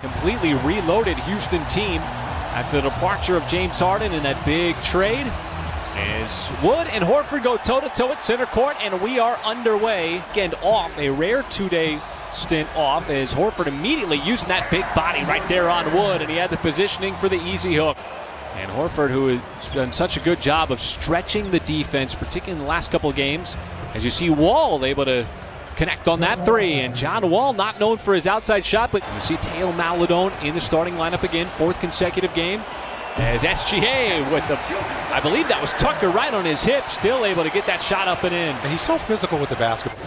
Completely reloaded Houston team after the departure of James Harden in that big trade. As Wood and Horford go toe-to-toe at center court, and we are underway. Weekend off, a rare two-day stint off, as Horford immediately using that big body right there on Wood, and he had the positioning for the easy hook. And Horford, who has done such a good job of stretching the defense, particularly in the last couple of games, as you see Wall able to connect on that three, and John Wall not known for his outside shot, but you see Taylor Maladone in the starting lineup again, fourth consecutive game, as SGA with the, I believe that was Tucker right on his hip, still able to get that shot up and in. He's so physical with the basketball.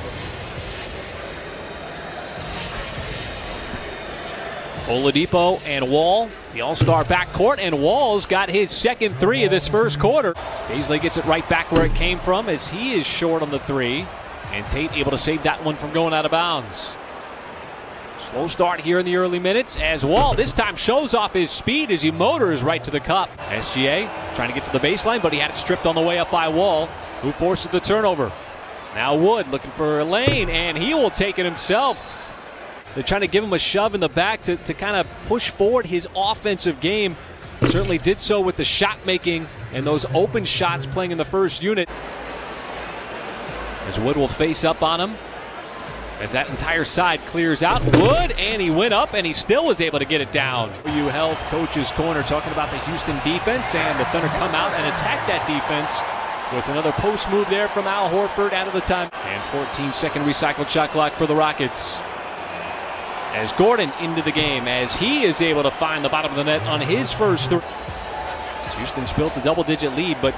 Oladipo and Wall, the all-star backcourt, and Wall's got his second three of this first quarter. Bazley gets it right back where it came from, as he is short on the three. And Tate able to save that one from going out of bounds. Slow start here in the early minutes, as Wall this time shows off his speed as he motors right to the cup. SGA trying to get to the baseline, but he had it stripped on the way up by Wall, who forces the turnover. Now Wood looking for a lane, and he will take it himself. They're trying to give him a shove in the back to kind of push forward his offensive game. Certainly did so with the shot making and those open shots playing in the first unit. As Wood will face up on him as that entire side clears out. Wood, and he went up, and he still was able to get it down. U Health Coach's Corner talking about the Houston defense, and the Thunder come out and attack that defense with another post move there from Al Horford out of the time. And 14-second recycled shot clock for the Rockets. As Gordon into the game, as he is able to find the bottom of the net on his first three. Houston's built a double-digit lead, but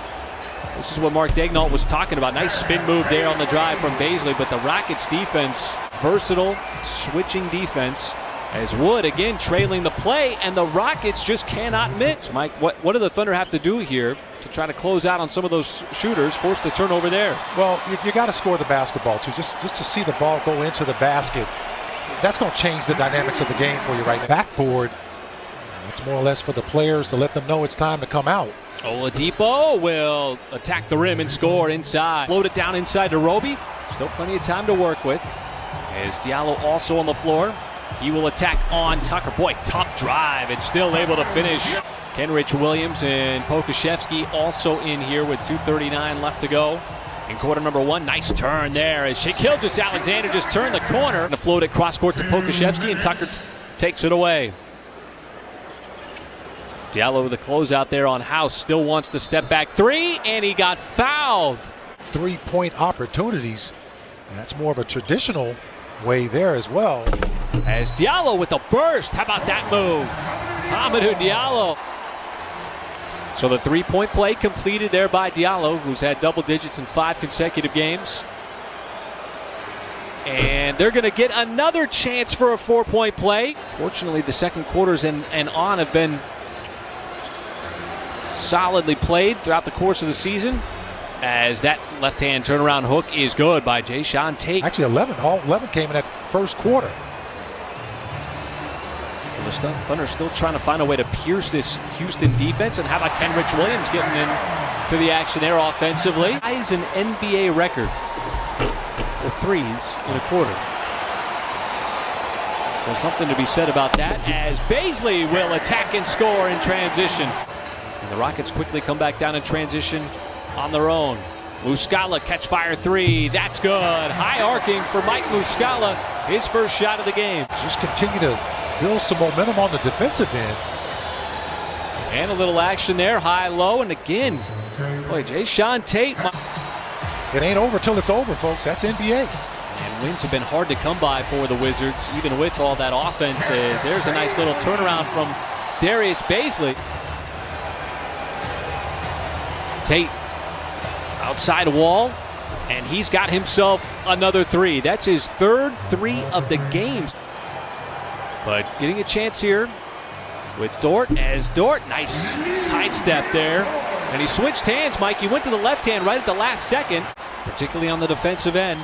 this is what Mark Daigneault was talking about. Nice spin move there on the drive from Bazley, but the Rockets defense, versatile, switching defense, as Wood again trailing the play, and the Rockets just cannot miss. Mike, what do the Thunder have to do here to try to close out on some of those shooters, force the turnover there? Well, you got to score the basketball, too. Just to see the ball go into the basket, that's going to change the dynamics of the game for you right now. Backboard, it's more or less for the players to let them know it's time to come out. Oladipo will attack the rim and score inside. Float it down inside to Roby. Still plenty of time to work with. As Diallo also on the floor. He will attack on Tucker. Boy, tough drive and still able to finish. Kenrich Williams and Pokusevski also in here with 2:39 left to go. In quarter number one, nice turn there as Shaquille Alexander just turned the corner. To float it cross court to Pokusevski, and Tucker takes it away. Diallo with a closeout there on House, still wants to step back three, and he got fouled. 3-point opportunities. That's more of a traditional way there as well. As Diallo with a burst, how about that move? Hamidou Diallo. So the three-point play completed there by Diallo, who's had double digits in 5 consecutive games. And they're going to get another chance for a 4-point play. Fortunately, the second quarters and on have been solidly played throughout the course of the season, as that left-hand turnaround hook is good by Jae'Sean Tate. Actually, all 11 came in that first quarter. The Thunder still trying to find a way to pierce this Houston defense, and how about Kenrich Williams getting into the action there offensively? Ties an NBA record for threes in a quarter. So something to be said about that, as Bazley will attack and score in transition. And the Rockets quickly come back down in transition on their own. Muscala catch fire three. That's good. High arcing for Mike Muscala. His first shot of the game. Just continue to build some momentum on the defensive end. And a little action there. High, low, and again. Boy, Jae'Sean Tate. It ain't over till it's over, folks. That's NBA. And wins have been hard to come by for the Wizards, even with all that offense. There's a nice little turnaround from Darius Bazley. Tate outside Wall, and he's got himself another three. That's his third three of the game. But getting a chance here with Dort, as Dort, nice sidestep there. And he switched hands, Mike. He went to the left hand right at the last second, particularly on the defensive end.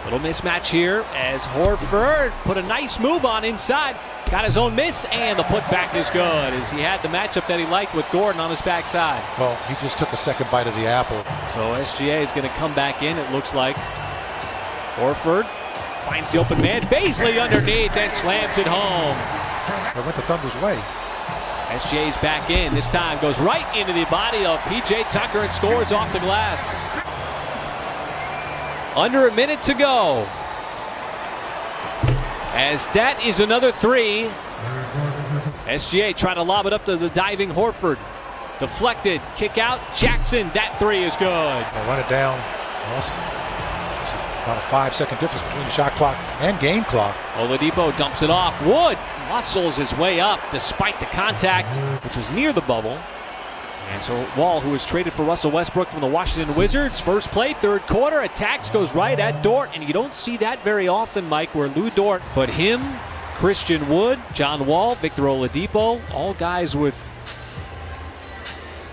Little mismatch here as Horford put a nice move on inside. Got his own miss, and the putback is good, as he had the matchup that he liked with Gordon on his backside. Well, he just took a second bite of the apple. So SGA is going to come back in, it looks like. Horford finds the open man. Bazley underneath and slams it home. It went the Thunder's way. SGA's back in. This time goes right into the body of P.J. Tucker and scores off the glass. Under a minute to go. As that is another three. SGA trying to lob it up to the diving Horford. Deflected, kick out, Jackson. That three is good. They'll run it down. Awesome. About a 5-second difference between the shot clock and game clock. Oladipo dumps it off. Wood muscles his way up despite the contact, which was near the bubble. And so Wall, who was traded for Russell Westbrook from the Washington Wizards, first play, third quarter, attacks, goes right at Dort. And you don't see that very often, Mike, where Lou Dort, but him, Christian Wood, John Wall, Victor Oladipo, all guys with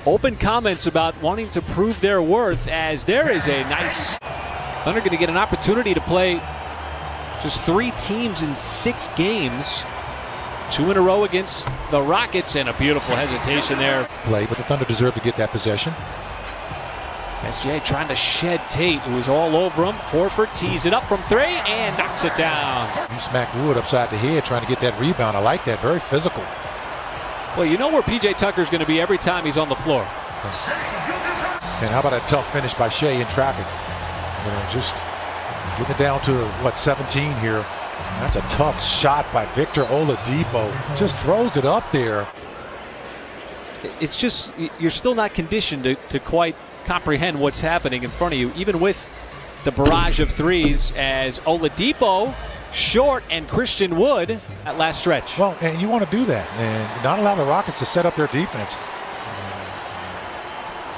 open comments about wanting to prove their worth, as there is a nice... Thunder going to get an opportunity to play just 3 teams in 6 games. 2 in a row against the Rockets, and a beautiful hesitation there. Play, but the Thunder deserve to get that possession. SGA trying to shed Tate, who was all over him. Horford tees it up from 3 and knocks it down. He smacked Wood upside the head trying to get that rebound. I like that. Very physical. Well, you know where P.J. Tucker's going to be every time he's on the floor. And how about a tough finish by Shea in traffic? You know, just getting it down to, what, 17 here. That's a tough shot by Victor Oladipo. Just throws it up there. It's just, you're still not conditioned to quite comprehend what's happening in front of you, even with the barrage of threes, as Oladipo, Short, and Christian Wood at last stretch. Well, and you want to do that and not allow the Rockets to set up their defense.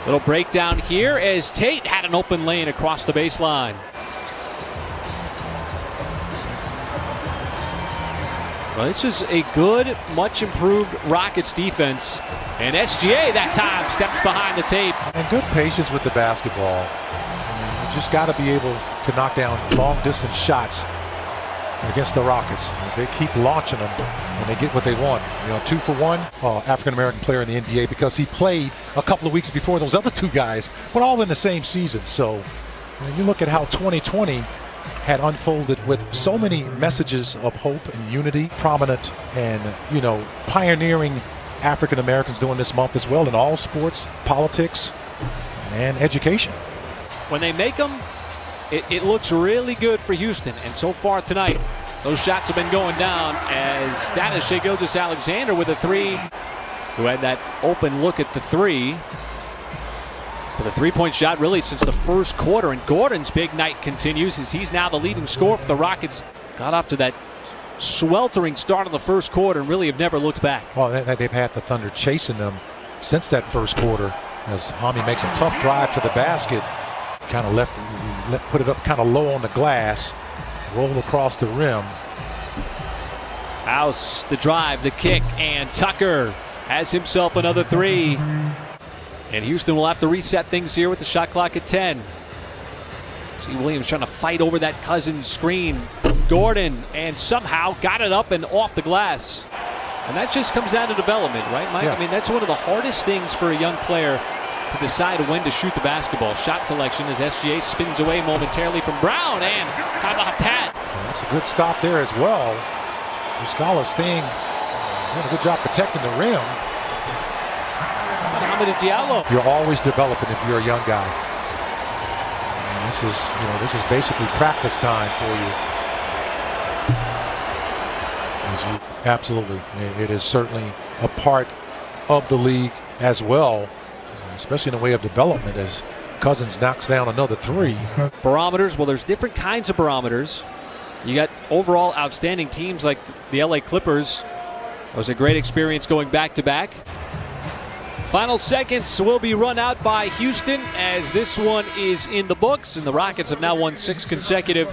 Little breakdown here as Tate had an open lane across the baseline. Well, this is a good, much improved Rockets defense. And SGA that time steps behind the tape. And good patience with the basketball. I mean, you just got to be able to knock down long distance shots against the Rockets as they keep launching them and they get what they want. You know, 2 for 1, African-American player in the NBA, because he played a couple of weeks before those other 2 guys, but all in the same season. So you look at how 2020 had unfolded with so many messages of hope and unity, prominent and, you know, pioneering African Americans doing this month as well in all sports, politics, and education. When they make them, it looks really good for Houston. And so far tonight, those shots have been going down, as that is Shai Gilgeous-Alexander with a 3, who had that open look at the 3. But the 3-point shot really since the first quarter, and Gordon's big night continues as he's now the leading scorer for the Rockets. Got off to that sweltering start in the first quarter and really have never looked back. Well, they've had the Thunder chasing them since that first quarter, as Hami makes a tough drive to the basket, kind of put it up kind of low on the glass, roll across the rim. House, the drive, the kick, and Tucker has himself another 3. And Houston will have to reset things here with the shot clock at 10. See Williams trying to fight over that Cousins screen. Gordon, and somehow got it up and off the glass. And that just comes down to development, right, Mike? Yeah. I mean, that's one of the hardest things for a young player to decide when to shoot the basketball. Shot selection as SGA spins away momentarily from Brown, and how about that? That's a good stop there as well. Muscala staying, doing a good job protecting the rim. Hamidou Diallo. You're always developing if you're a young guy. And this is basically practice time for you. Absolutely, it is certainly a part of the league as well, especially in the way of development, as Cousins knocks down another 3. Barometers, well, there's different kinds of barometers. You got overall outstanding teams like the LA Clippers. It was a great experience going back-to-back. Final seconds will be run out by Houston as this one is in the books, and the Rockets have now won 6 consecutive.